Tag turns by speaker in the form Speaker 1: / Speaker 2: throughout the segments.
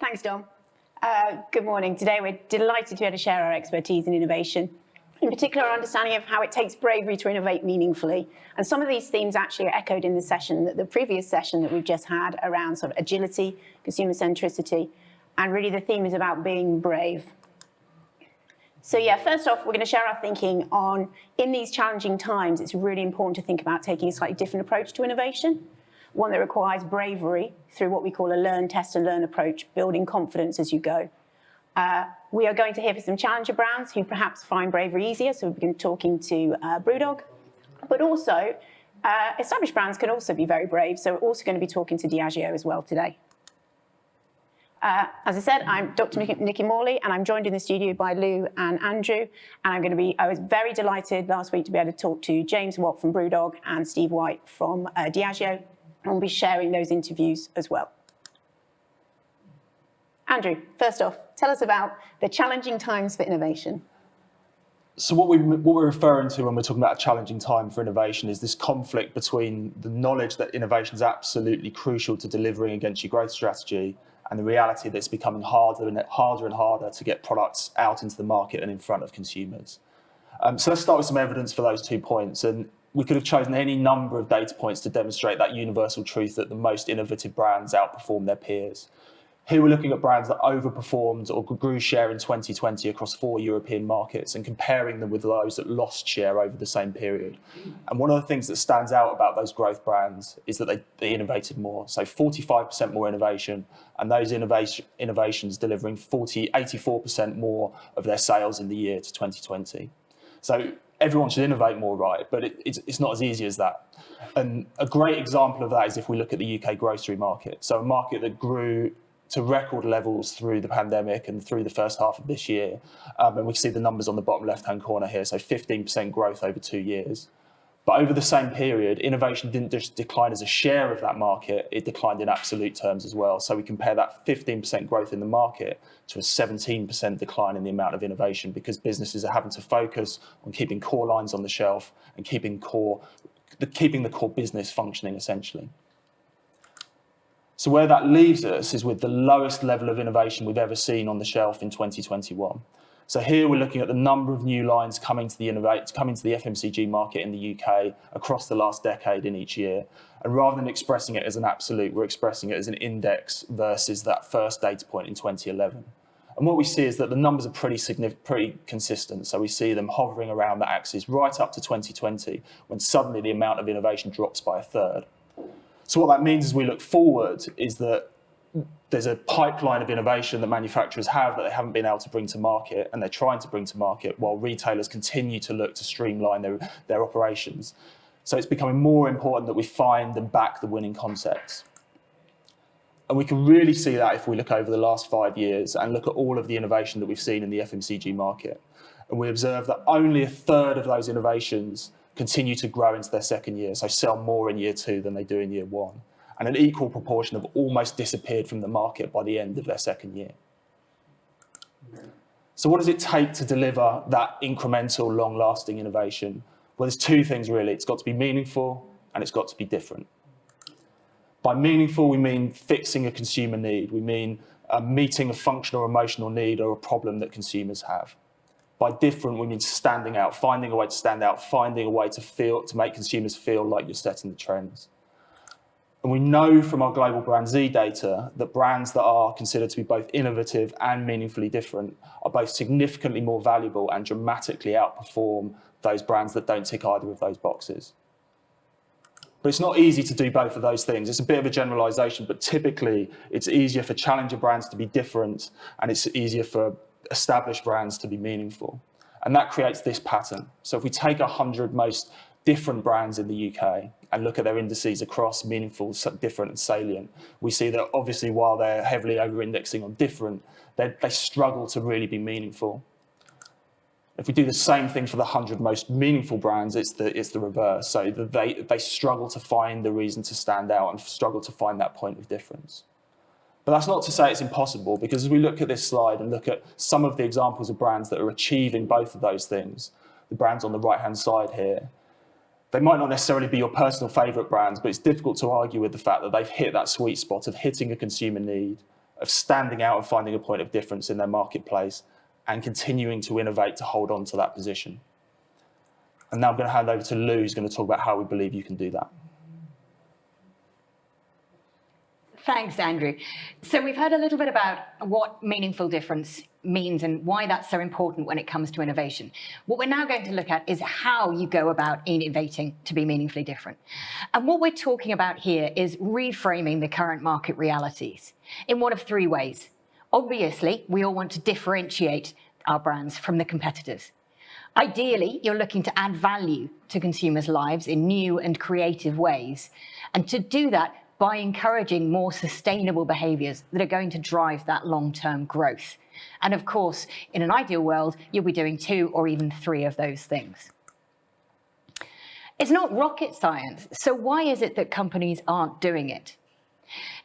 Speaker 1: Thanks, Dom. Good morning. Today we're delighted to be able to share our expertise in innovation, in particular our understanding of how it takes bravery to innovate meaningfully. And some of these themes actually are echoed in the previous session that we've just had around sort of agility, consumer centricity, and really the theme is about being brave. So yeah, first off, we're going to share our thinking on, in these challenging times, it's really important to think about taking a slightly different approach to innovation, one that requires bravery through what we call a learn, test and learn approach, building confidence as you go. We are going to hear from some challenger brands who perhaps find bravery easier, so we've been talking to BrewDog, but also established brands can also be very brave, so we're also going to be talking to Diageo as well today. As I said, I'm Dr. Nicki Morley, and I'm joined in the studio by Lou and Andrew. And I was very delighted last week to be able to talk to James Watt from BrewDog and Steve White from Diageo, and we'll be sharing those interviews as well. Andrew, first off, tell us about the challenging times for innovation.
Speaker 2: So what we're referring to when we're talking about a challenging time for innovation is this conflict between the knowledge that innovation is absolutely crucial to delivering against your growth strategy and the reality that it's becoming harder and harder to get products out into the market and in front of consumers. So let's start with some evidence for those 2 points. And we could have chosen any number of data points to demonstrate that universal truth that the most innovative brands outperform their peers. Here we're looking at brands that overperformed or grew share in 2020 across 4 European markets and comparing them with those that lost share over the same period. And one of the things that stands out about those growth brands is that they innovated more. So 45% more innovation, and those innovations delivering 84% more of their sales in the year to 2020. So everyone should innovate more, right? But it's not as easy as that. And a great example of that is if we look at the UK grocery market. So a market that grew to record levels through the pandemic and through the first half of this year. And we see the numbers on the bottom left-hand corner here, so 15% growth over 2 years. But over the same period, innovation didn't just decline as a share of that market, it declined in absolute terms as well. So we compare that 15% growth in the market to a 17% decline in the amount of innovation because businesses are having to focus on keeping core lines on the shelf and keeping the core business functioning essentially. So where that leaves us is with the lowest level of innovation we've ever seen on the shelf in 2021. So here we're looking at the number of new lines coming to the FMCG market in the UK across the last decade in each year. And rather than expressing it as an absolute, we're expressing it as an index versus that first data point in 2011. And what we see is that the numbers are pretty consistent. So we see them hovering around that axis right up to 2020, when suddenly the amount of innovation drops by a third. So what that means as we look forward is that there's a pipeline of innovation that manufacturers have that they haven't been able to bring to market, and they're trying to bring to market while retailers continue to look to streamline their operations. So it's becoming more important that we find and back the winning concepts. And we can really see that if we look over the last 5 years and look at all of the innovation that we've seen in the FMCG market. And we observe that only a third of those innovations continue to grow into their second year, so sell more in year 2 than they do in year 1. And an equal proportion have almost disappeared from the market by the end of their second year. So what does it take to deliver that incremental, long-lasting innovation? Well, there's 2 things really. It's got to be meaningful and it's got to be different. By meaningful, we mean fixing a consumer need. We mean meeting a functional or emotional need or a problem that consumers have. By different, we mean standing out, finding a way to stand out, finding a way to make consumers feel like you're setting the trends. And we know from our global brand Z data that brands that are considered to be both innovative and meaningfully different are both significantly more valuable and dramatically outperform those brands that don't tick either of those boxes. But it's not easy to do both of those things. It's a bit of a generalization, but typically it's easier for challenger brands to be different and it's easier for established brands to be meaningful. And that creates this pattern. So if we take 100 most different brands in the UK and look at their indices across meaningful, different and salient, we see that obviously while they're heavily over-indexing on different, they struggle to really be meaningful. If we do the same thing for the 100 most meaningful brands, it's the reverse. So they struggle to find the reason to stand out and struggle to find that point of difference. But that's not to say it's impossible, because as we look at this slide and look at some of the examples of brands that are achieving both of those things, the brands on the right-hand side here, they might not necessarily be your personal favourite brands, but it's difficult to argue with the fact that they've hit that sweet spot of hitting a consumer need, of standing out and finding a point of difference in their marketplace and continuing to innovate to hold on to that position. And now I'm going to hand over to Lou, who's going to talk about how we believe you can do that.
Speaker 3: Thanks, Andrew. So we've heard a little bit about what meaningful difference means and why that's so important when it comes to innovation. What we're now going to look at is how you go about innovating to be meaningfully different. And what we're talking about here is reframing the current market realities in one of three ways. Obviously, we all want to differentiate our brands from the competitors. Ideally, you're looking to add value to consumers' lives in new and creative ways. And to do that, by encouraging more sustainable behaviours that are going to drive that long-term growth. And of course, in an ideal world, you'll be doing 2 or even 3 of those things. It's not rocket science, so why is it that companies aren't doing it?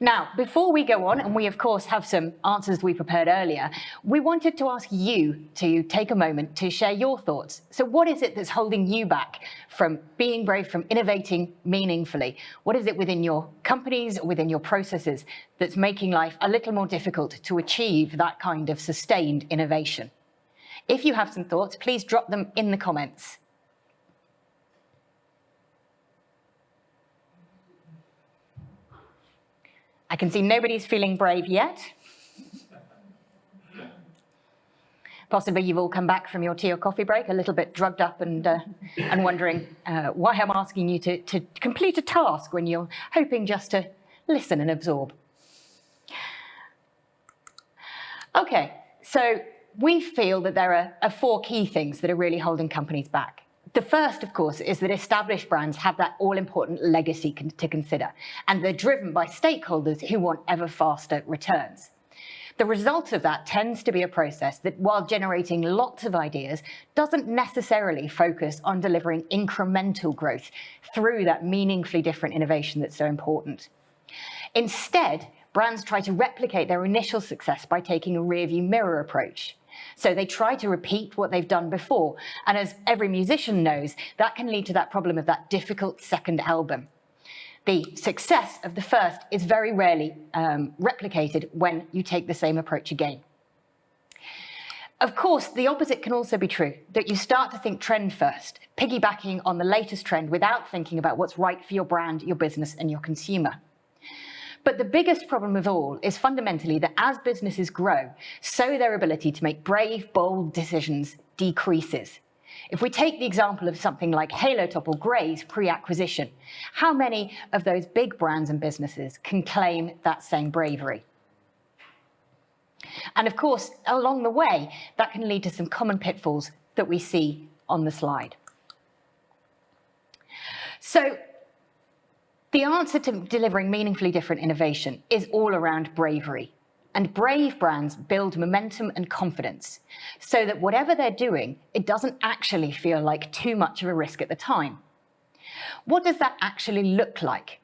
Speaker 3: Now, before we go on, and we of course have some answers we prepared earlier, we wanted to ask you to take a moment to share your thoughts. So what is it that's holding you back from being brave, from innovating meaningfully? What is it within your companies, or within your processes, that's making life a little more difficult to achieve that kind of sustained innovation? If you have some thoughts, please drop them in the comments. I can see nobody's feeling brave yet. Possibly you've all come back from your tea or coffee break a little bit drugged up and wondering why I'm asking you to complete a task when you're hoping just to listen and absorb. Okay, so we feel that there are 4 key things that are really holding companies back. The first, of course, is that established brands have that all-important legacy to consider, and they're driven by stakeholders who want ever faster returns. The result of that tends to be a process that, while generating lots of ideas, doesn't necessarily focus on delivering incremental growth through that meaningfully different innovation that's so important. Instead, brands try to replicate their initial success by taking a rearview mirror approach. So they try to repeat what they've done before. And as every musician knows, that can lead to that problem of that difficult second album. The success of the first is very rarely replicated when you take the same approach again. Of course, the opposite can also be true, that you start to think trend first, piggybacking on the latest trend without thinking about what's right for your brand, your business, and your consumer. But the biggest problem of all is fundamentally that as businesses grow, so their ability to make brave, bold decisions decreases. If we take the example of something like Halo Top or Grey's pre-acquisition, how many of those big brands and businesses can claim that same bravery? And of course, along the way, that can lead to some common pitfalls that we see on the slide. So, the answer to delivering meaningfully different innovation is all around bravery. And brave brands build momentum and confidence so that whatever they're doing, it doesn't actually feel like too much of a risk at the time. What does that actually look like?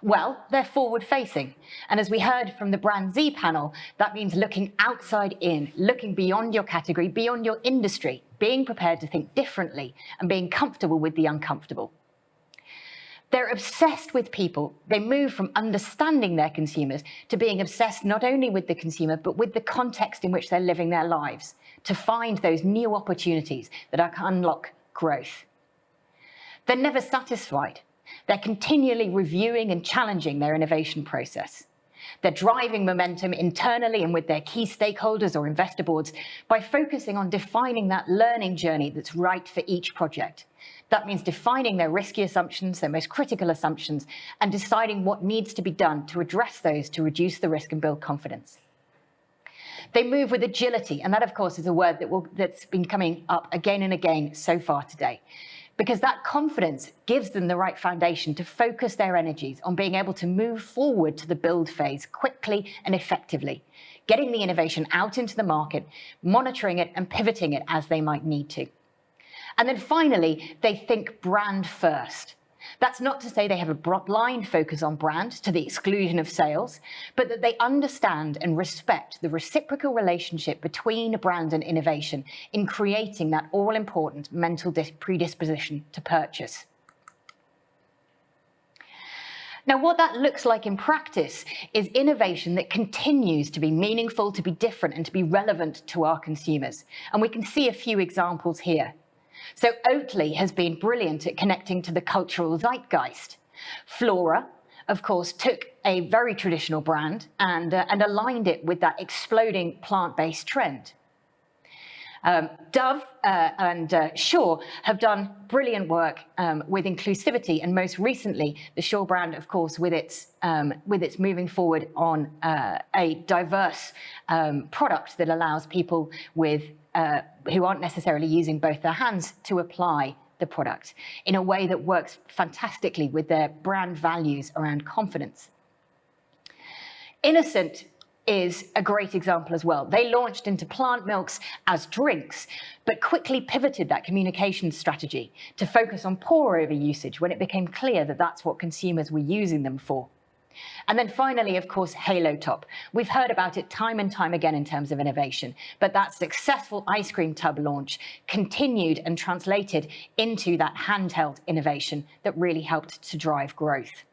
Speaker 3: Well, they're forward-facing. And as we heard from the Brand Z panel, that means looking outside in, looking beyond your category, beyond your industry, being prepared to think differently and being comfortable with the uncomfortable. They're obsessed with people. They move from understanding their consumers to being obsessed not only with the consumer, but with the context in which they're living their lives, to find those new opportunities that can unlock growth. They're never satisfied. They're continually reviewing and challenging their innovation process. They're driving momentum internally and with their key stakeholders or investor boards by focusing on defining that learning journey that's right for each project. That means defining their risky assumptions, their most critical assumptions, and deciding what needs to be done to address those to reduce the risk and build confidence. They move with agility, and that, of course, is a word that's been coming up again and again so far today, because that confidence gives them the right foundation to focus their energies on being able to move forward to the build phase quickly and effectively, getting the innovation out into the market, monitoring it and pivoting it as they might need to. And then finally, they think brand first. That's not to say they have a blind focus on brand to the exclusion of sales, but that they understand and respect the reciprocal relationship between brand and innovation in creating that all-important mental predisposition to purchase. Now, what that looks like in practice is innovation that continues to be meaningful, to be different, and to be relevant to our consumers. And we can see a few examples here. So Oatly has been brilliant at connecting to the cultural zeitgeist. Flora, of course, took a very traditional brand and aligned it with that exploding plant-based trend. Dove and Shaw have done brilliant work with inclusivity, and most recently, the Shaw brand, of course, with its moving forward on a diverse product that allows people with who aren't necessarily using both their hands to apply the product in a way that works fantastically with their brand values around confidence. Innocent is a great example as well. They launched into plant milks as drinks, but quickly pivoted that communication strategy to focus on pour over usage when it became clear that that's what consumers were using them for. And then finally, of course, Halo Top. We've heard about it time and time again in terms of innovation, but that successful ice cream tub launch continued and translated into that handheld innovation that really helped to drive growth.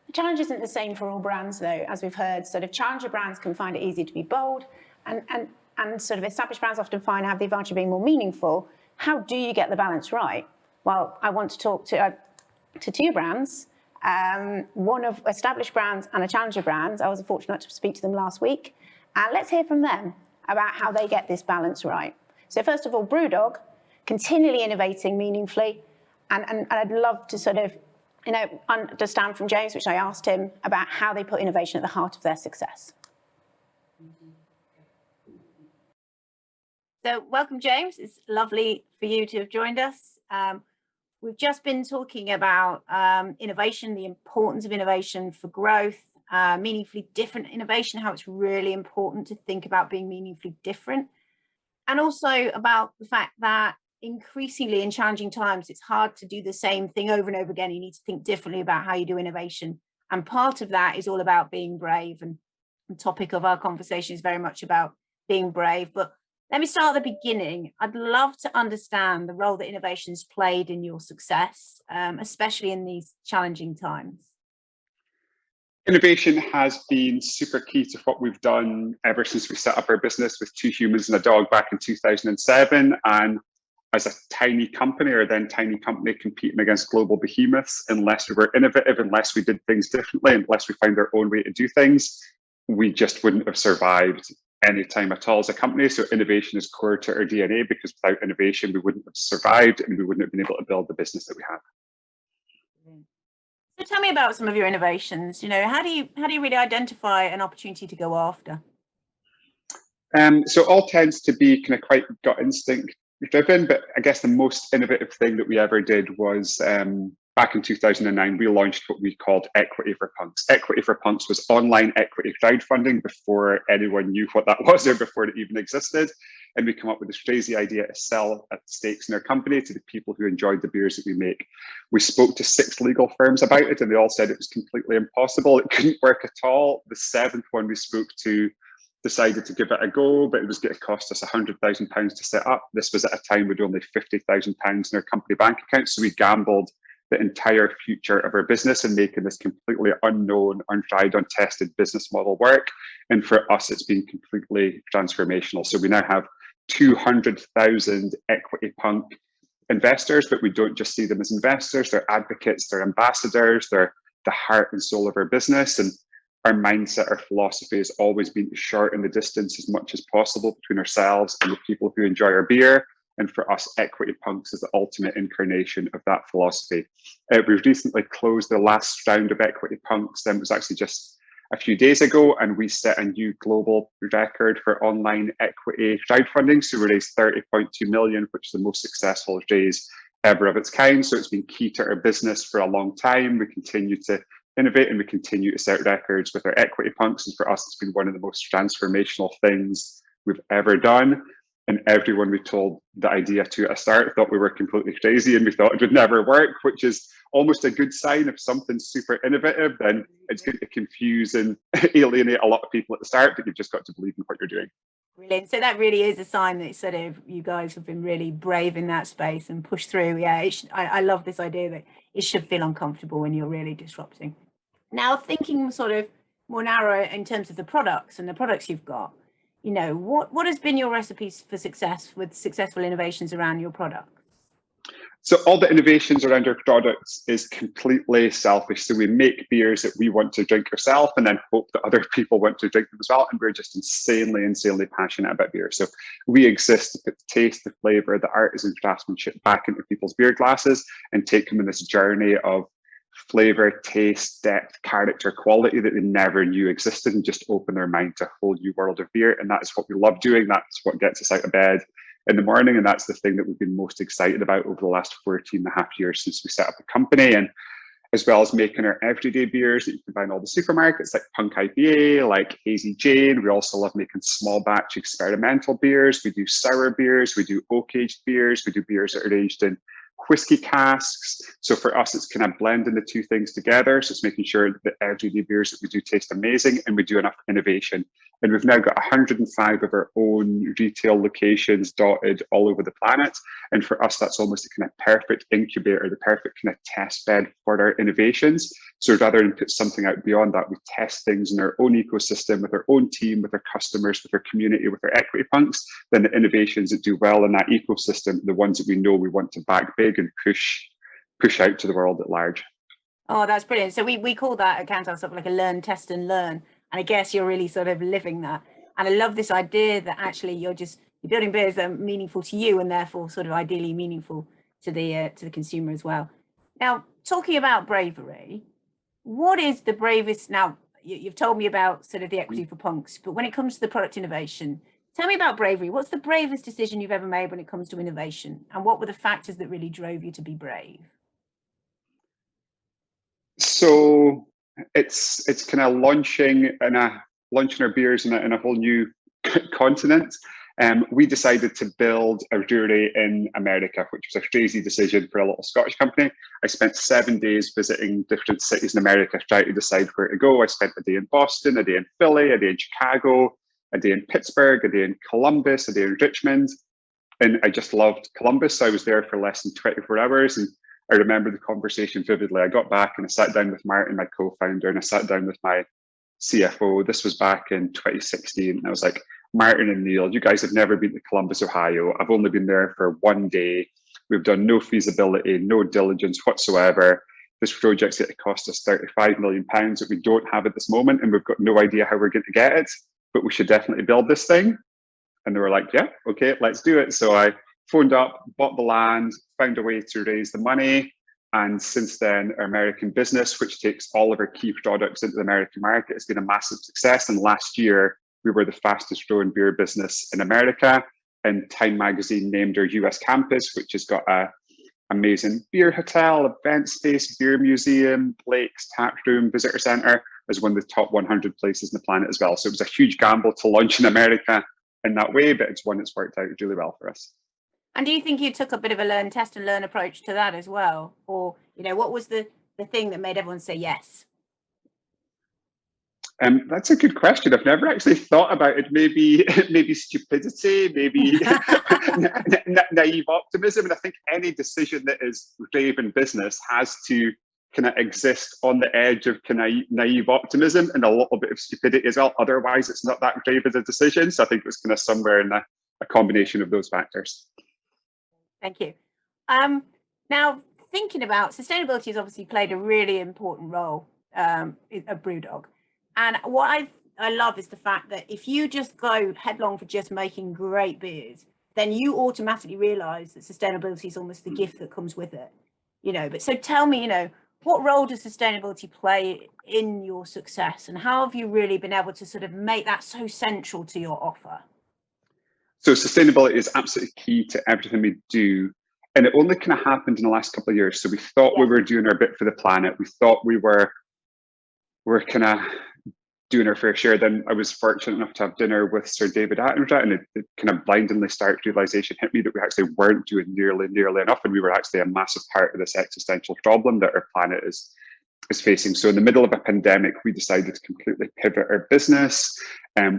Speaker 1: The challenge isn't the same for all brands, though, as we've heard. Sort of challenger brands can find it easy to be bold, and sort of established brands often find have the advantage of being more meaningful. How do you get the balance right? Well, I want to talk to two brands, one of established brands and a challenger brand. I was fortunate to speak to them last week, and let's hear from them about how they get this balance right. So first of all, BrewDog, continually innovating meaningfully, and I'd love to sort of understand from James, which I asked him, about how they put innovation at the heart of their success.
Speaker 4: So welcome, James. It's lovely for you to have joined us. We've just been talking about innovation, the importance of innovation for growth, meaningfully different innovation, how it's really important to think about being meaningfully different, and also about the fact that increasingly in challenging times, it's hard to do the same thing over and over again. You need to think differently about how you do innovation. And part of that is all about being brave. And the topic of our conversation is very much about being brave. But let me start at the beginning. I'd love to understand the role that innovation's played in your success, especially in these challenging times.
Speaker 5: Innovation has been super key to what we've done ever since we set up our business with 2 humans and a dog back in 2007. And as a tiny company, or then tiny company competing against global behemoths, unless we were innovative, unless we did things differently, unless we found our own way to do things, we just wouldn't have survived any time at all as a company. So innovation is core to our DNA, because without innovation, we wouldn't have survived and we wouldn't have been able to build the business that we have.
Speaker 4: So tell me about some of your innovations. How do you really identify an opportunity to go after?
Speaker 5: So it all tends to be kind of quite gut instinct driven, but I guess the most innovative thing that we ever did was back in 2009, we launched what we called Equity for Punks. Equity for Punks was online equity crowdfunding before anyone knew what that was or before it even existed. And we come up with this crazy idea to sell at stakes in our company to the people who enjoyed the beers that we make. We spoke to 6 legal firms about it, and they all said it was completely impossible. It couldn't work at all. The 7th one we spoke to decided to give it a go, but it was going to cost us £100,000 to set up. This was at a time with only £50,000 in our company bank account. So we gambled the entire future of our business and making this completely unknown, untried, untested business model work. And for us, it's been completely transformational. So we now have 200,000 Equity Punk investors, but we don't just see them as investors. They're advocates, they're ambassadors, they're the heart and soul of our business. And our mindset, our philosophy has always been to shorten the distance as much as possible between ourselves and the people who enjoy our beer. And for us, Equity Punks is the ultimate incarnation of that philosophy. We've recently closed the last round of Equity Punks, and it was actually just a few days ago, and we set a new global record for online equity crowdfunding. So we raised 30.2 million, which is the most successful raise ever of its kind. So it's been key to our business for a long time. We continue to innovate and we continue to set records with our Equity Punks. And for us, it's been one of the most transformational things we've ever done. And everyone we told the idea to at the start thought we were completely crazy and we thought it would never work, which is almost a good sign. If something's super innovative, then it's going to confuse and alienate a lot of people at the start, but you've just got to believe in what you're doing.
Speaker 4: Brilliant. So that really is a sign that sort of you guys have been really brave in that space and pushed through. Yeah, I love this idea that it should feel uncomfortable when you're really disrupting. Now, thinking sort of more narrow in terms of the products and the products you've got, what has been your recipes for success with successful innovations around your product?
Speaker 5: So all the innovations around our products is completely selfish. So we make beers that we want to drink ourselves and then hope that other people want to drink them as well. And we're just insanely passionate about beer. So we exist to put the taste, the flavor, the artisan craftsmanship back into people's beer glasses and take them on this journey of flavor, taste, depth, character, quality that they never knew existed, and just open their mind to a whole new world of beer. And that's what we love doing. That's what gets us out of bed in the morning. And that's the thing that we've been most excited about over the last 14 and a half years since we set up the company. And as well as making our everyday beers that you can buy in all the supermarkets, like Punk IPA, like Hazy Jane. We also love making small batch experimental beers. We do sour beers, we do oak aged beers, we do beers that are aged in whiskey casks. So for us, it's kind of blending the two things together. So it's making sure that everyday beers that we do taste amazing, and we do enough innovation. And we've now got 105 of our own retail locations dotted all over the planet. And for us, that's almost a kind of perfect incubator, the perfect kind of test bed for our innovations. So rather than put something out beyond that, we test things in our own ecosystem with our own team, with our customers, with our community, with our equity punks. Then the innovations that do well in that ecosystem, the ones that we know we want to back big and push out to the world at large.
Speaker 4: Oh, that's brilliant. So we call that at Kantar sort of like a learn, test and learn. And I guess you're really sort of living that. And I love this idea that actually you're building beers that are meaningful to you and therefore sort of ideally meaningful to the consumer as well. Now, talking about bravery, what is the bravest? Now, you've told me about sort of the equity for punks, but when it comes to the product innovation, tell me about bravery. What's the bravest decision you've ever made when it comes to innovation? And what were the factors that really drove you to be brave?
Speaker 5: So it's kind of launching our beers in a whole new continent. We decided to build a brewery in America, which was a crazy decision for a little Scottish company. I spent 7 days visiting different cities in America trying to decide where to go. I spent a day in Boston, a day in Philly, a day in Chicago, a day in Pittsburgh, a day in Columbus, a day in Richmond. And I just loved Columbus. So I was there for less than 24 hours. And I remember the conversation vividly. I got back and I sat down with Martin, my co-founder, and I sat down with my CFO. This was back in 2016. And I was like, Martin and Neil, you guys have never been to Columbus, Ohio. I've only been there for 1 day. We've done no feasibility, no diligence whatsoever. This project's going to cost us £35 million that we don't have at this moment, and we've got no idea how we're going to get it, but we should definitely build this thing. And they were like, yeah, okay, let's do it. So I phoned up, bought the land, found a way to raise the money. And since then, our American business, which takes all of our key products into the American market, has been a massive success. And last year, we were the fastest growing beer business in America. And Time Magazine named our US campus, which has got an amazing beer hotel, event space, beer museum, Blake's tap room, visitor center, as one of the top 100 places on the planet as well. So it was a huge gamble to launch in America in that way, but it's one that's worked out really well for us.
Speaker 4: And do you think you took a bit of a learn, test and learn approach to that as well? Or, what was the thing that made everyone say yes?
Speaker 5: That's a good question. I've never actually thought about it. Maybe stupidity, maybe naive optimism. And I think any decision that is brave in business has to kind of exist on the edge of kind of naive optimism and a little bit of stupidity as well. Otherwise, it's not that brave as a decision. So I think it was kind of somewhere in a combination of those factors.
Speaker 4: Thank you. Now, thinking about sustainability has obviously played a really important role at BrewDog. And what I love is the fact that if you just go headlong for just making great beers, then you automatically realize that sustainability is almost the gift that comes with it. But so tell me, what role does sustainability play in your success, and how have you really been able to sort of make that so central to your offer?
Speaker 5: So sustainability is absolutely key to everything we do. And it only kind of happened in the last couple of years. So we thought we were doing our bit for the planet. We thought we were kind of doing our fair share. Then I was fortunate enough to have dinner with Sir David Attenborough, and it kind of blindingly stark realization hit me that we actually weren't doing nearly enough. And we were actually a massive part of this existential problem that our planet is is facing. So in the middle of a pandemic, we decided to completely pivot our business.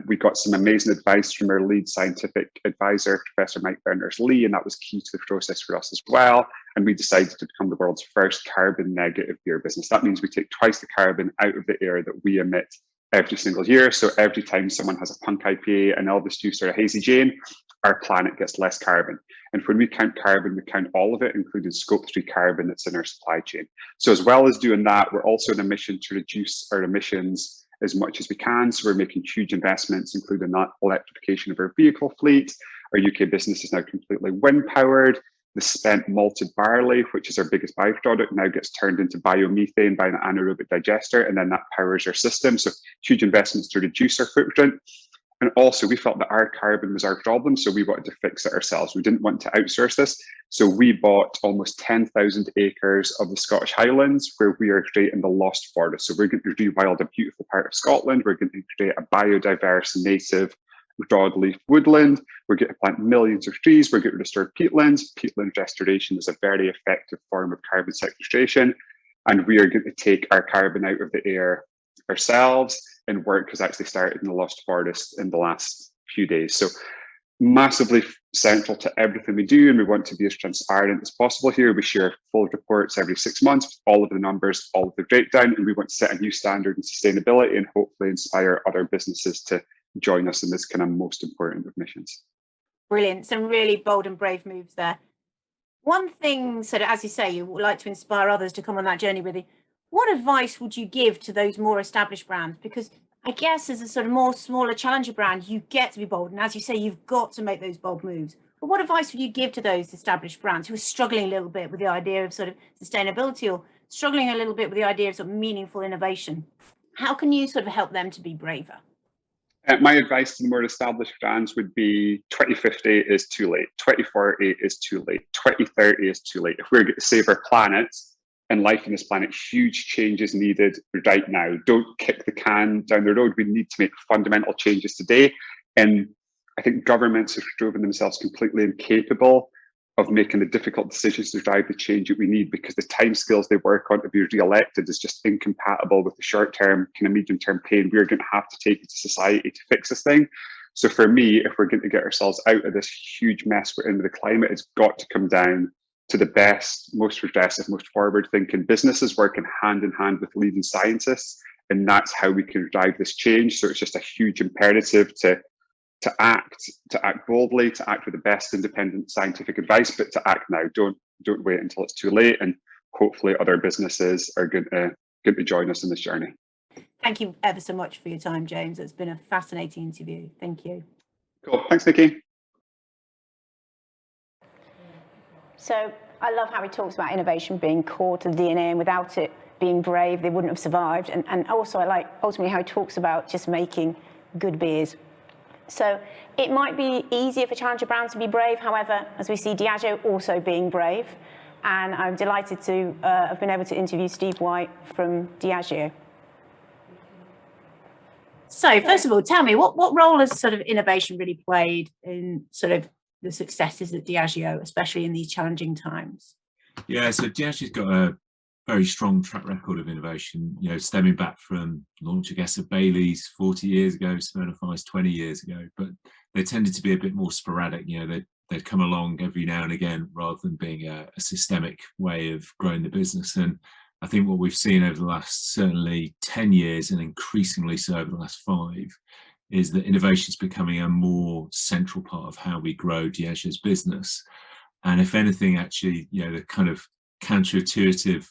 Speaker 5: We got some amazing advice from our lead scientific advisor, Professor Mike Berners-Lee, and that was key to the process for us as well. And we decided to become the world's first carbon negative beer business. That means we take twice the carbon out of the air that we emit every single year. So every time someone has a Punk IPA, an Elvis Juice, or a Hazy Jane, our planet gets less carbon. And when we count carbon, we count all of it, including scope 3 carbon that's in our supply chain. So as well as doing that, we're also on a mission to reduce our emissions as much as we can. So we're making huge investments, including that electrification of our vehicle fleet. Our UK business is now completely wind powered. The spent malted barley, which is our biggest byproduct, now gets turned into biomethane by an anaerobic digester, and then that powers our system. So huge investments to reduce our footprint. And also, we felt that our carbon was our problem, so we wanted to fix it ourselves. We didn't want to outsource this. So we bought almost 10,000 acres of the Scottish Highlands, where we are creating the Lost Forest. So we're going to rewild a beautiful part of Scotland. We're going to create a biodiverse, native, broadleaf woodland. We're going to plant millions of trees. We're going to restore peatlands. Peatland restoration is a very effective form of carbon sequestration. And we are going to take our carbon out of the air ourselves, and work has actually started in the Lost Forest in the last few days. So massively central to everything we do, and we want to be as transparent as possible here. We share full reports every 6 months, all of the numbers, all of the breakdown, and we want to set a new standard in sustainability and hopefully inspire other businesses to join us in this kind of most important of missions.
Speaker 4: Brilliant. Some really bold and brave moves there. One thing, so as you say, you would like to inspire others to come on that journey with you. What advice would you give to those more established brands? Because I guess as a sort of more smaller challenger brand, you get to be bold. And as you say, you've got to make those bold moves. But what advice would you give to those established brands who are struggling a little bit with the idea of sort of sustainability, or struggling a little bit with the idea of sort of meaningful innovation? How can you sort of help them to be braver?
Speaker 5: My advice to the more established brands would be 2050 is too late, 2040 is too late, 2030 is too late. If we're going to save our planet and life on this planet, huge changes needed right now. Don't kick the can down the road. We need to make fundamental changes today. And I think governments have proven themselves completely incapable of making the difficult decisions to drive the change that we need, because the timescales they work on to be re-elected is just incompatible with the short-term, kind of medium-term pain we're going to have to take into society to fix this thing. So for me, if we're going to get ourselves out of this huge mess we're in with the climate, it's got to come down to the best, most progressive, most forward-thinking businesses working hand in hand with leading scientists, and that's how we can drive this change. So it's just a huge imperative to act boldly, to act with the best independent scientific advice, but to act now. Don't wait until it's too late. And hopefully other businesses are going to join us in this journey.
Speaker 4: Thank you ever so much for your time, James. It's been a fascinating interview. Thank you.
Speaker 5: Cool. Thanks, Nicki.
Speaker 1: So I love how he talks about innovation being core to the DNA, and without it being brave, they wouldn't have survived. And also I like ultimately how he talks about just making good beers. So it might be easier for challenger brands to be brave. However, as we see Diageo also being brave, and I'm delighted to have been able to interview Steve White from Diageo.
Speaker 4: So first of all, tell me, what role has sort of innovation really played in sort of the successes at Diageo, especially in these challenging times?
Speaker 6: Yeah, so Diageo's got a very strong track record of innovation, you know, stemming back from launch, I guess, of Bailey's 40 years ago, Smirnoff Ice 20 years ago, but they tended to be a bit more sporadic. You know, they'd come along every now and again rather than being a systemic way of growing the business. And I think what we've seen over the last certainly 10 years, and increasingly so over the last 5, is that innovation is becoming a more central part of how we grow Diageo's business. And if anything, actually, you know, the kind of counterintuitive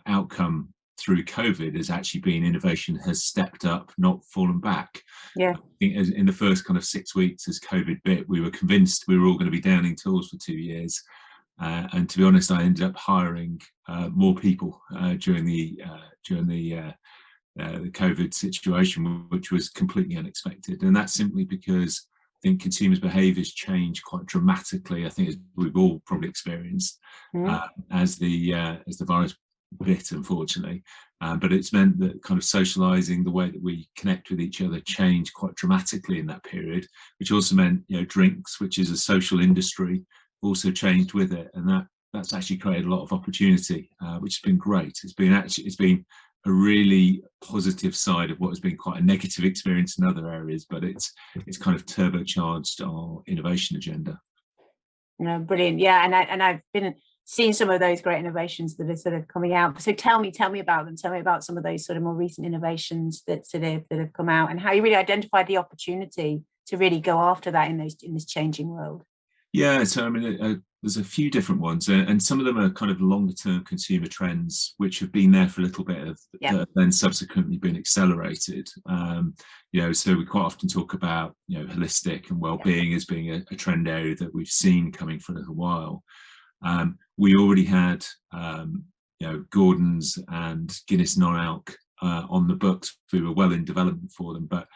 Speaker 6: outcome through COVID has actually been innovation has stepped up, not fallen back.
Speaker 4: Yeah.
Speaker 6: I think in the first kind of 6 weeks as COVID bit, we were convinced we were all going to be downing tools for 2 years. And to be honest, I ended up hiring more people during the COVID situation, which was completely unexpected. And that's simply because I think consumers' behaviours change quite dramatically. I think as we've all probably experienced as the virus bit, unfortunately. But it's meant that kind of socialising, the way that we connect with each other, changed quite dramatically in that period. Which also meant, you know, drinks, which is a social industry, also changed with it, and that that's actually created a lot of opportunity, which has been great. It's been a really positive side of what has been quite a negative experience in other areas, but it's kind of turbocharged our innovation agenda.
Speaker 4: No, brilliant. Yeah, and I've been seeing some of those great innovations that are sort of coming out. So tell me about them. Tell me about some of those sort of more recent innovations that have come out, and how you really identified the opportunity to really go after that in this changing world.
Speaker 6: Yeah, so I mean, there's a few different ones, and some of them are kind of longer term consumer trends, which have been there for a little bit, that have then subsequently been accelerated. So we quite often talk about, holistic and well-being as being a trend area that we've seen coming for a little while. We already had, Gordon's and Guinness non-alc on the books. We were well in development for them, but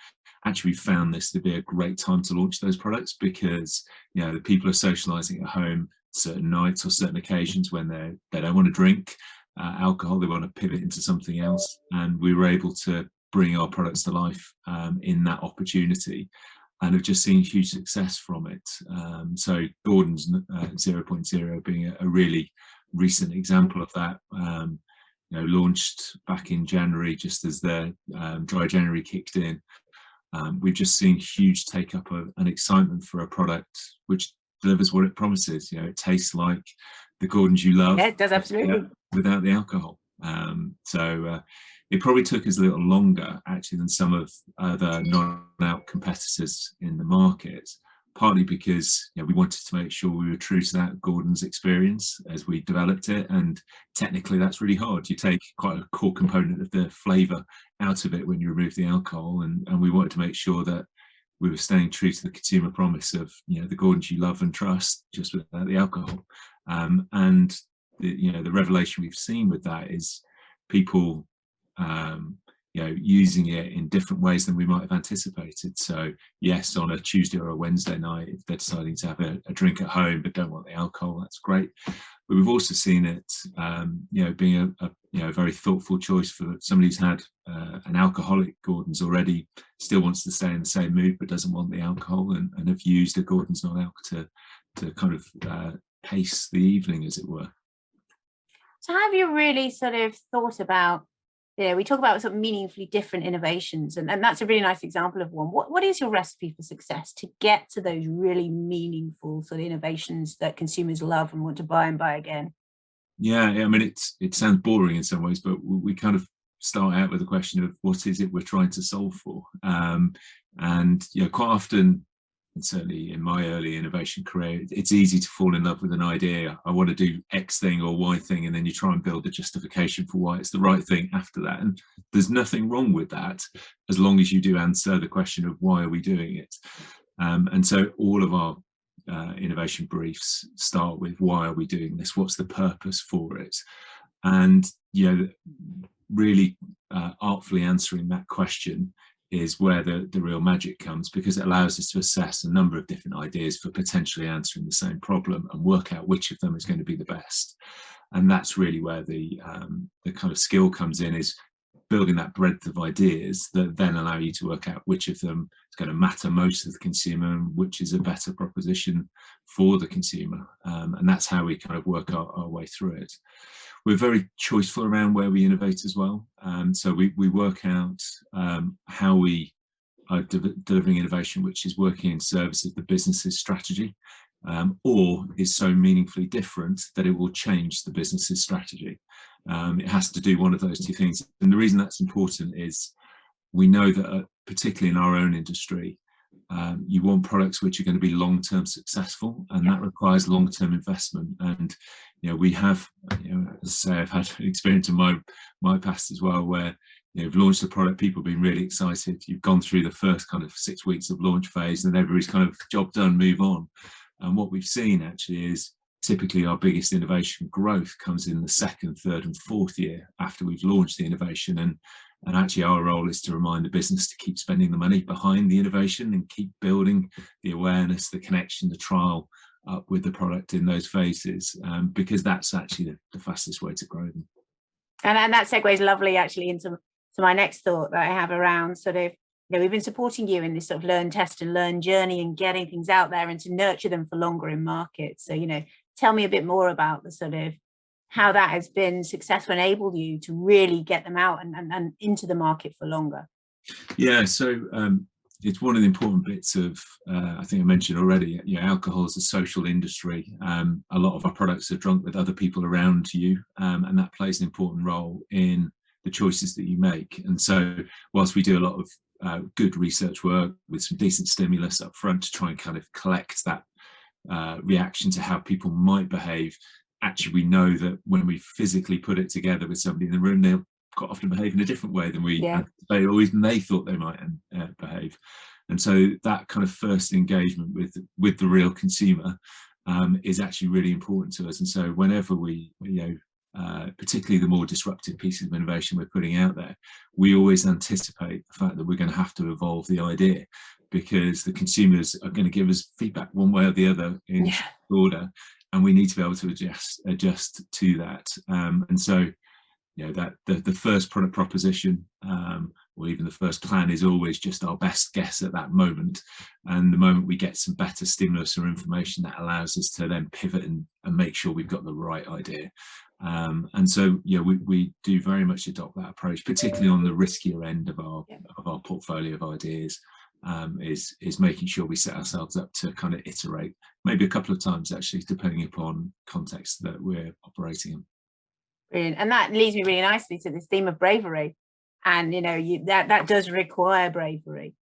Speaker 6: actually we found this to be a great time to launch those products, because the people are socializing at home certain nights or certain occasions when they don't want to drink alcohol, they want to pivot into something else, and we were able to bring our products to life in that opportunity, and have just seen huge success from it. So Gordon's 0.0 being a really recent example of that. Launched back in January, just as the dry January kicked in. We've just seen huge take up of and excitement for a product which delivers what it promises. It tastes like the Gordons you love.
Speaker 4: Yeah, it does, absolutely.
Speaker 6: Without the alcohol. So it probably took us a little longer actually than some of other non-alc competitors in the market, partly because we wanted to make sure we were true to that Gordon's experience as we developed it, and technically that's really hard. You take quite a core component of the flavour out of it when you remove the alcohol, and we wanted to make sure that we were staying true to the consumer promise of the Gordons you love and trust, just without the alcohol. And the revelation we've seen with that is people using it in different ways than we might have anticipated. So yes, on a Tuesday or a Wednesday night, if they're deciding to have a drink at home but don't want the alcohol, that's great. But we've also seen it being a very thoughtful choice for somebody who's had an alcoholic Gordon's already, still wants to stay in the same mood but doesn't want the alcohol, and have used a Gordon's non-alc to kind of pace the evening, as it were.
Speaker 4: So have you really sort of thought about, we talk about sort of meaningfully different innovations, and that's a really nice example of one. What is your recipe for success to get to those really meaningful sort of innovations that consumers love and want to buy and buy again?
Speaker 6: Yeah, I mean, it sounds boring in some ways, but we kind of start out with the question of what is it we're trying to solve for? And quite often, and certainly in my early innovation career, it's easy to fall in love with an idea. I want to do X thing or Y thing, and then you try and build a justification for why it's the right thing after that. And there's nothing wrong with that, as long as you do answer the question of why are we doing it. And so all of our innovation briefs start with why are we doing this? What's the purpose for it? And really artfully answering that question is where the real magic comes, because it allows us to assess a number of different ideas for potentially answering the same problem and work out which of them is going to be the best. And that's really where the kind of skill comes in, is building that breadth of ideas that then allow you to work out which of them is going to matter most to the consumer and which is a better proposition for the consumer. And that's how we kind of work our way through it. We're very choiceful around where we innovate as well. So we work out how we are delivering innovation which is working in service of the business's strategy, or is so meaningfully different that it will change the business's strategy. It has to do one of those two things. And the reason that's important is we know that particularly in our own industry, you want products which are going to be long-term successful, and that requires long-term investment. And we have, as I say, I've had experience in my past as well, where you've launched a product, people have been really excited. You've gone through the first kind of 6 weeks of launch phase, and everybody's kind of job done, move on. And what we've seen actually is typically our biggest innovation growth comes in the second, third, and fourth year after we've launched the innovation. And actually our role is to remind the business to keep spending the money behind the innovation and keep building the awareness, the connection, the trial up with the product in those phases, because that's actually the fastest way to grow them.
Speaker 4: And that segues lovely actually into my next thought that I have around sort of, we've been supporting you in this sort of learn, test and learn journey and getting things out there and to nurture them for longer in markets. So, tell me a bit more about the sort of how that has been successful, enabled you to really get them out and into the market for longer.
Speaker 6: Yeah, so it's one of the important bits of, I think I mentioned already, alcohol is a social industry. A lot of our products are drunk with other people around you, and that plays an important role in the choices that you make. And so whilst we do a lot of good research work with some decent stimulus up front to try and kind of collect that reaction to how people might behave, actually we know that when we physically put it together with somebody in the room, they'll quite often behave in a different way than we anticipated, or even they thought they might behave. And so that kind of first engagement with the real consumer is actually really important to us. And so whenever we particularly the more disruptive pieces of innovation we're putting out there, we always anticipate the fact that we're going to have to evolve the idea, because the consumers are going to give us feedback one way or the other in order, and we need to be able to adjust to that. And so that the first product proposition or even the first plan is always just our best guess at that moment, and the moment we get some better stimulus or information, that allows us to then pivot and make sure we've got the right idea. And so we do very much adopt that approach, particularly on the riskier end of our portfolio of ideas. Is making sure we set ourselves up to kind of iterate maybe a couple of times, actually, depending upon context that we're operating in.
Speaker 4: Brilliant. And that leads me really nicely to this theme of bravery. And that does require bravery.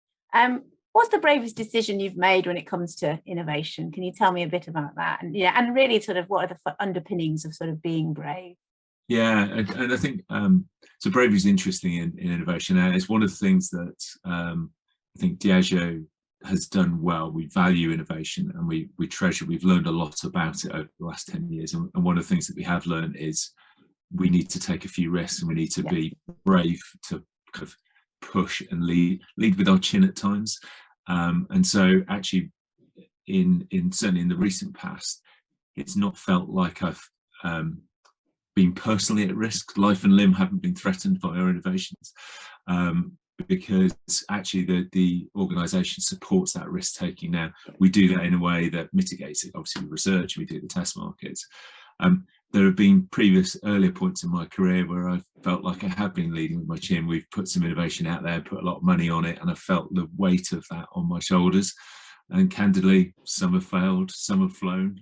Speaker 4: What's the bravest decision you've made when it comes to innovation? Can you tell me a bit about that? And and really sort of what are the underpinnings of sort of being brave?
Speaker 6: Yeah, and I think so bravery is interesting in innovation, and it's one of the things that I think Diageo has done well. We value innovation and we treasure. We've learned a lot about it over the last 10 years, and one of the things that we have learned is we need to take a few risks, and we need to be brave to kind of push and lead with our chin at times. And so actually in certainly in the recent past, it's not felt like I've been personally at risk. Life and limb haven't been threatened by our innovations, because actually the organisation supports that risk taking. Now we do that in a way that mitigates it. Obviously we research, we do the test markets. There have been previous earlier points in my career where I've felt like I have been leading with my chin. We've put some innovation out there, put a lot of money on it, and I've felt the weight of that on my shoulders. And candidly, some have failed, some have flown,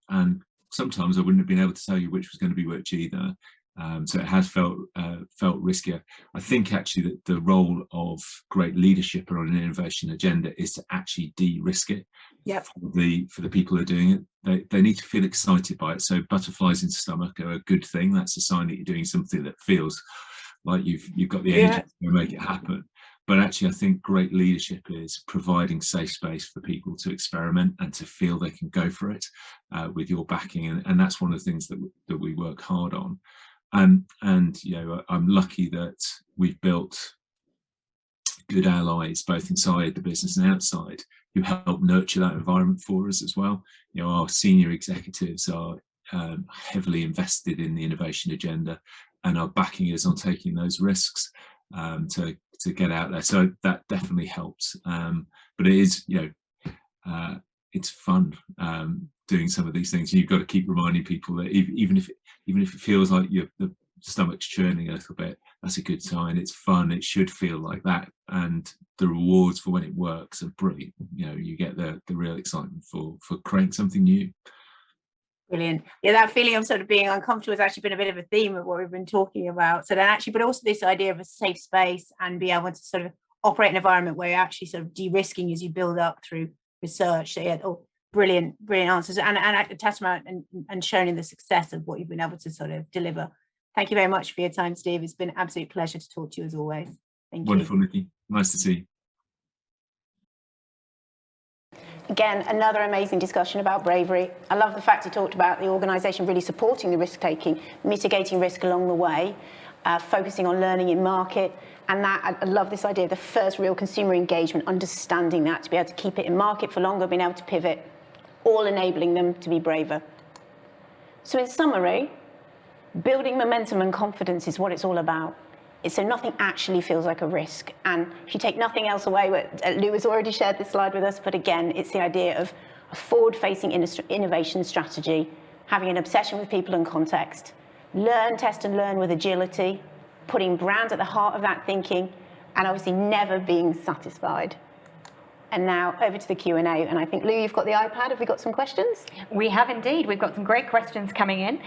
Speaker 6: and sometimes I wouldn't have been able to tell you which was going to be which either. So it has felt riskier. I think actually that the role of great leadership on an innovation agenda is to actually de-risk it. For the people who are doing it, they need to feel excited by it. So butterflies in the stomach are a good thing. That's a sign that you're doing something that feels like you've got the energy to make it happen. But actually, I think great leadership is providing safe space for people to experiment and to feel they can go for it with your backing, and that's one of the things that we work hard on. And I'm lucky that we've built good allies both inside the business and outside who help nurture that environment for us as well. Our senior executives are heavily invested in the innovation agenda and are backing us on taking those risks to get out there. So that definitely helps. But it is, it's fun doing some of these things. You've got to keep reminding people that even if it feels like the stomach's churning a little bit, that's a good sign. It's fun. It should feel like that, and the rewards for when it works are brilliant. You get the real excitement for creating something new.
Speaker 4: Brilliant. Yeah, that feeling of sort of being uncomfortable has actually been a bit of a theme of what we've been talking about. So then actually, but also this idea of a safe space and be able to sort of operate in an environment where you're actually sort of de-risking as you build up through research. So brilliant answers, and a testament and showing the success of what you've been able to sort of deliver. Thank you very much for your time, Steve. It's been an absolute pleasure to talk to you as always. Thank you.
Speaker 6: Wonderful, Nicki. Nice to see you.
Speaker 1: Again, another amazing discussion about bravery. I love the fact he talked about the organisation really supporting the risk-taking, mitigating risk along the way, focusing on learning in market. And that, I love this idea of the first real consumer engagement, understanding that, to be able to keep it in market for longer, being able to pivot, all enabling them to be braver. So in summary, building momentum and confidence is what it's all about. So nothing actually feels like a risk. And if you take nothing else away, Lou has already shared this slide with us, but again, it's the idea of a forward-facing innovation strategy, having an obsession with people and context, learn, test and learn with agility, putting brand at the heart of that thinking, and obviously never being satisfied. And now over to the Q&A, and I think, Lou, you've got the iPad. Have we got some questions?
Speaker 3: We have indeed. We've got some great questions coming in.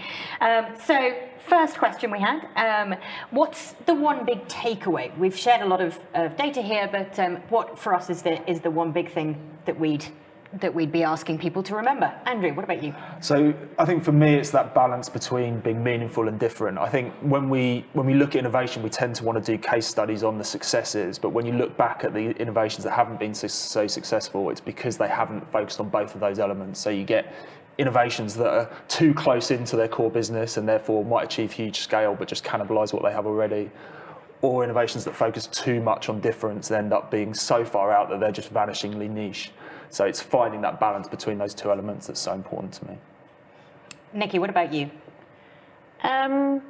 Speaker 3: So first question we had, what's the one big takeaway? We've shared a lot of data here, but what for us is the one big thing that we'd be asking people to remember? Andrew, what about you?
Speaker 2: So I think for me, it's that balance between being meaningful and different. I think when we look at innovation, we tend to want to do case studies on the successes, but when you look back at the innovations that haven't been so successful, it's because they haven't focused on both of those elements. So you get innovations that are too close into their core business and therefore might achieve huge scale, but just cannibalize what they have already. Or innovations that focus too much on difference and end up being so far out that they're just vanishingly niche. So it's finding that balance between those two elements that's so important to me.
Speaker 3: Nicki, what about you?
Speaker 1: The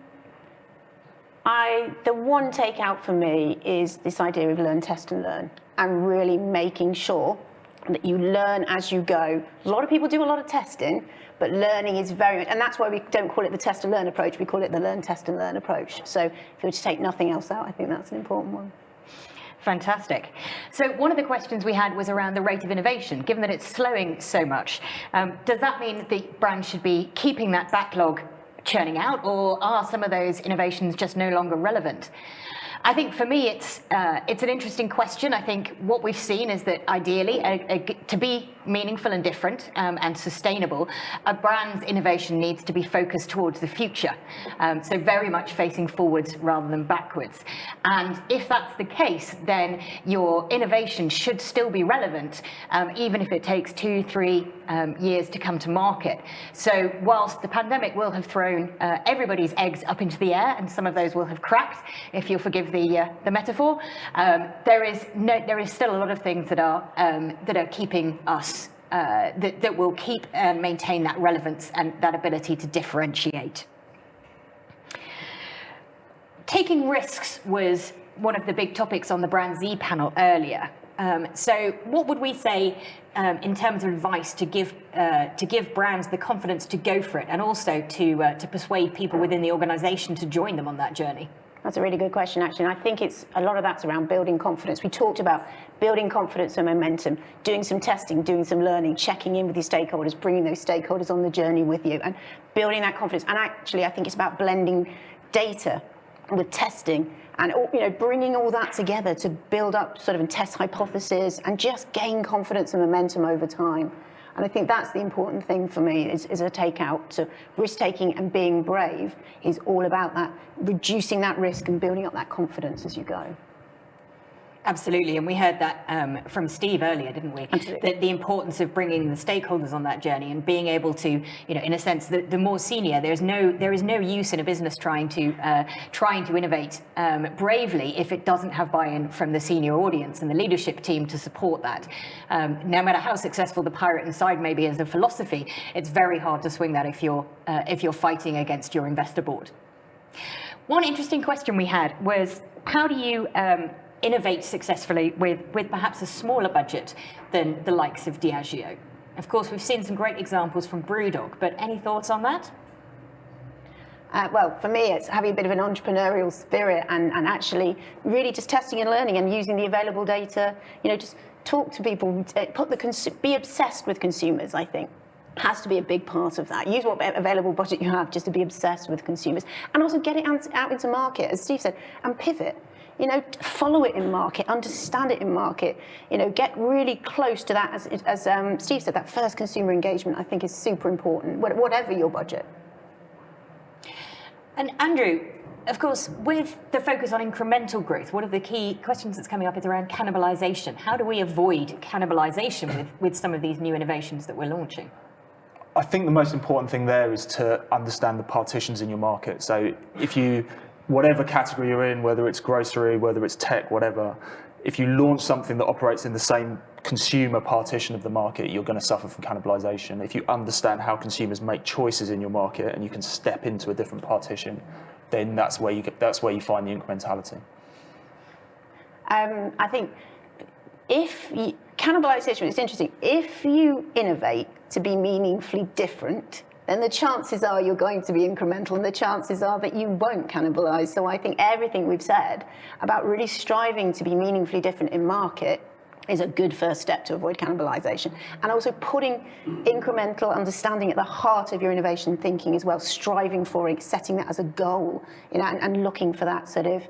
Speaker 1: one takeout for me is this idea of learn, test and learn, and really making sure that you learn as you go. A lot of people do a lot of testing, but learning is very much, and that's why we don't call it the test and learn approach, we call it the learn, test and learn approach. So if you were to take nothing else out, I think that's an important one.
Speaker 3: Fantastic. So one of the questions we had was around the rate of innovation. Given that it's slowing so much, does that mean that the brand should be keeping that backlog churning out, or are some of those innovations just no longer relevant? I think for me, it's an interesting question. I think what we've seen is that ideally, to be meaningful and different and sustainable, a brand's innovation needs to be focused towards the future. So very much facing forwards rather than backwards. And if that's the case, then your innovation should still be relevant, even if it takes 2-3 years to come to market. So whilst the pandemic will have thrown everybody's eggs up into the air, and some of those will have cracked, if you'll forgive the metaphor, there is still a lot of things that are keeping us that will keep and maintain that relevance and that ability to differentiate. Taking risks was one of the big topics on the Brand Z panel earlier. So what would we say in terms of advice to give brands the confidence to go for it, and also to persuade people within the organisation to join them on that journey?
Speaker 1: That's a really good question, actually. And I think a lot of that's around building confidence. We talked about building confidence and momentum, doing some testing, doing some learning, checking in with your stakeholders, bringing those stakeholders on the journey with you, and building that confidence. And actually, I think it's about blending data with testing and bringing all that together to build up sort of and test hypotheses and just gain confidence and momentum over time. And I think that's the important thing for me is a takeout to risk-taking and being brave is all about that, reducing that risk and building up that confidence as you go.
Speaker 3: Absolutely, and we heard that from Steve earlier, didn't we?
Speaker 1: Absolutely.
Speaker 3: The importance of bringing the stakeholders on that journey and being able to, in a sense, the more senior, there is no use in a business trying to innovate bravely if it doesn't have buy-in from the senior audience and the leadership team to support that. No matter how successful the pirate inside may be as a philosophy, it's very hard to swing that if you're fighting against your investor board. One interesting question we had was, how do you innovate successfully with perhaps a smaller budget than the likes of Diageo? Of course, we've seen some great examples from BrewDog, but any thoughts on that?
Speaker 1: Well, for me, it's having a bit of an entrepreneurial spirit and actually really just testing and learning and using the available data. Just talk to people, be obsessed with consumers, I think. Has to be a big part of that. Use what available budget you have just to be obsessed with consumers, and also get it out into market, as Steve said, and pivot. Follow it in market, understand it in market. Get really close to that. As Steve said, that first consumer engagement, I think, is super important, whatever your budget.
Speaker 3: And Andrew, of course, with the focus on incremental growth, one of the key questions that's coming up is around cannibalization. How do we avoid cannibalization with some of these new innovations that we're launching?
Speaker 2: I think the most important thing there is to understand the partitions in your market. So whatever category you're in, whether it's grocery, whether it's tech, whatever, if you launch something that operates in the same consumer partition of the market, you're going to suffer from cannibalization. If you understand how consumers make choices in your market and you can step into a different partition, then that's where you find the incrementality.
Speaker 1: I think cannibalization, it's interesting. If you innovate to be meaningfully different, then the chances are you're going to be incremental, and the chances are that you won't cannibalize. So I think everything we've said about really striving to be meaningfully different in market is a good first step to avoid cannibalization. And also putting incremental understanding at the heart of your innovation thinking as well, striving for it, setting that as a goal, and looking for that sort of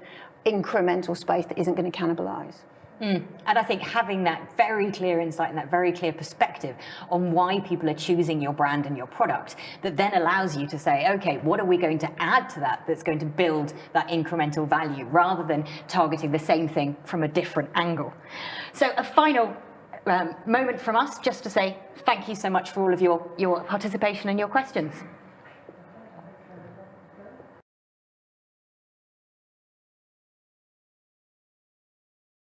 Speaker 1: incremental space that isn't going to cannibalize.
Speaker 3: And I think having that very clear insight and that very clear perspective on why people are choosing your brand and your product, that then allows you to say, okay, what are we going to add to that that's going to build that incremental value, rather than targeting the same thing from a different angle. So a final moment from us, just to say thank you so much for all of your participation and your questions.